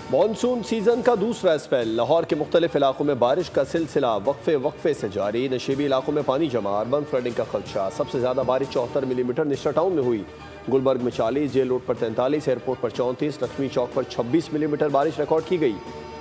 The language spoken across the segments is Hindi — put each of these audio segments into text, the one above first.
मानसून सीजन का दूसरा स्पेल। लाहौर के मुख्तलिफ इलाकों में बारिश का सिलसिला वक्फे वक्फे से जारी। नशीबी इलाकों में पानी जमा, अर्बन फ्लडिंग का खदशा। सबसे ज्यादा बारिश 74 मिलीमीटर निश्चर टाउन में हुई। गुलबर्ग में 40, जेल रोड पर 43, एयरपोर्ट पर 34, लक्ष्मी चौक पर 26 मिलीमीटर बारिश रिकॉर्ड की गई।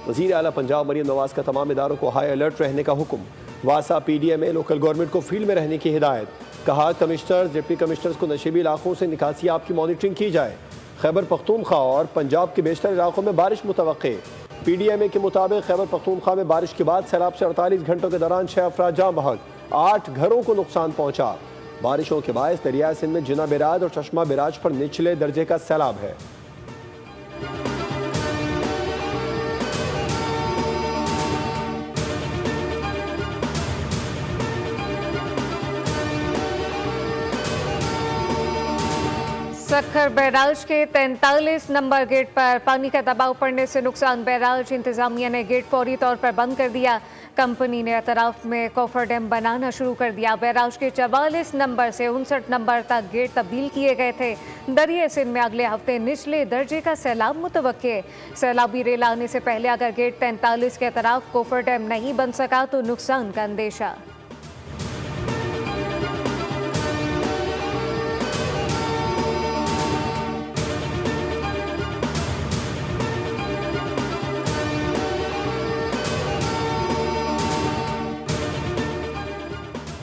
वज़ीर आला पंजाब मरीम नवाज का तमाम इदारों को हाई अलर्ट रहने का हुक्म। वासा PDM लोकल गवर्नमेंट को फील्ड में रहने की हिदायत। कहा कमिश्नर डिप्टी कमिश्नर्स को नशीबी इलाकों से निकासियाब की मॉनिटरिंग की जाए। खैबर पख्तूनख्वा और पंजाब के बेशतर इलाकों में बारिश मुतवक्के। PDMA के मुताबिक खैबर पख्तूनख्वा में बारिश के बाद सैलाब से 48 घंटों के दौरान 6 अफराद जाँ बहक, 8 घरों को नुकसान पहुंचा। बारिशों के बायस दरिया सिंध में जिना बिराज और चश्मा बिराज पर निचले दर्जे का सैलाब है। सक्खर बैराज के 43 नंबर गेट पर पानी का दबाव पड़ने से नुकसान। बैराज इंतजामिया ने गेट फौरी तौर पर बंद कर दिया। कंपनी ने अतराफ में कोफर डैम बनाना शुरू कर दिया। बैराज के 44 नंबर से 59 नंबर तक गेट तब्दील किए गए थे। दरिया सिंध में अगले हफ्ते निचले दर्जे का सैलाब मुतवक्के। सैलाबी रेल आने से पहले अगर गेट 43 के अतराफ कोफर डैम नहीं बन सका तो नुकसान का अंदेशा।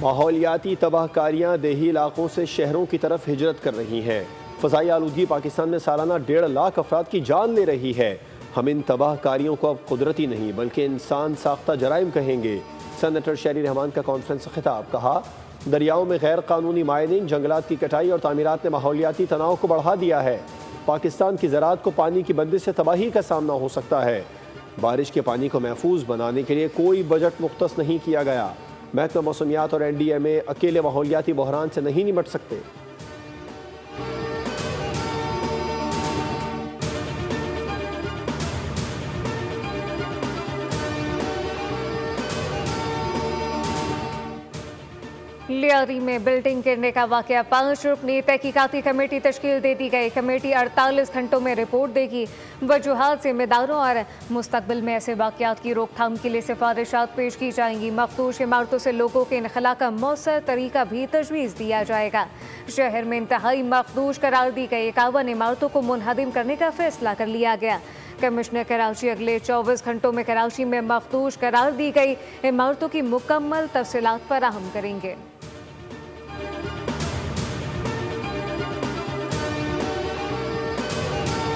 माहौलियाती तबाहकारियाँ देही इलाकों से शहरों की तरफ हिजरत कर रही हैं। फ़ज़ाई आलूदगी पाकिस्तान में सालाना 1.5 लाख अफराद की जान ले रही है। हम इन तबाहकारियों को अब कुदरती नहीं बल्कि इंसान साख्ता जराइम कहेंगे। सेनेटर शहरी रहमान का कॉन्फ्रेंस से खिताब। कहा दरियाओं में गैर कानूनी माइनिंग, जंगलात की कटाई और तामीरात ने माहौलियाती तनाव को बढ़ा दिया है। पाकिस्तान की ज़राअत को पानी की बंदिश से तबाही का सामना हो सकता है। बारिश के पानी को महफूज बनाने के लिए कोई बजट मुख्तस नहीं किया गया। महकमा मौसमियात और NDMA अकेले माहौलियाती बहरान से नहीं निपट सकते। लियारी में बिल्डिंग गिरने का वाकया। 5 रुकनी तहकीकाती कमेटी तश्कील दे दी गई। कमेटी 48 घंटों में रिपोर्ट देगी। वजूहात, जिम्मेदारों और मुस्तकबिल में ऐसे वाकयात की रोकथाम के लिए सिफारिशात पेश की जाएंगी। मखदूश इमारतों से लोगों के इनखला का मौसर तरीका भी तजवीज़ दिया जाएगा। शहर में इंतहाई मखदूश करार दी गई 51 इमारतों को मुनहदिम करने का फैसला कर लिया गया। कमिश्नर कराची अगले 24 घंटों में कराची में मखदूश करार दी गई इमारतों की मुकम्मल तफसीलात फराहम करेंगे।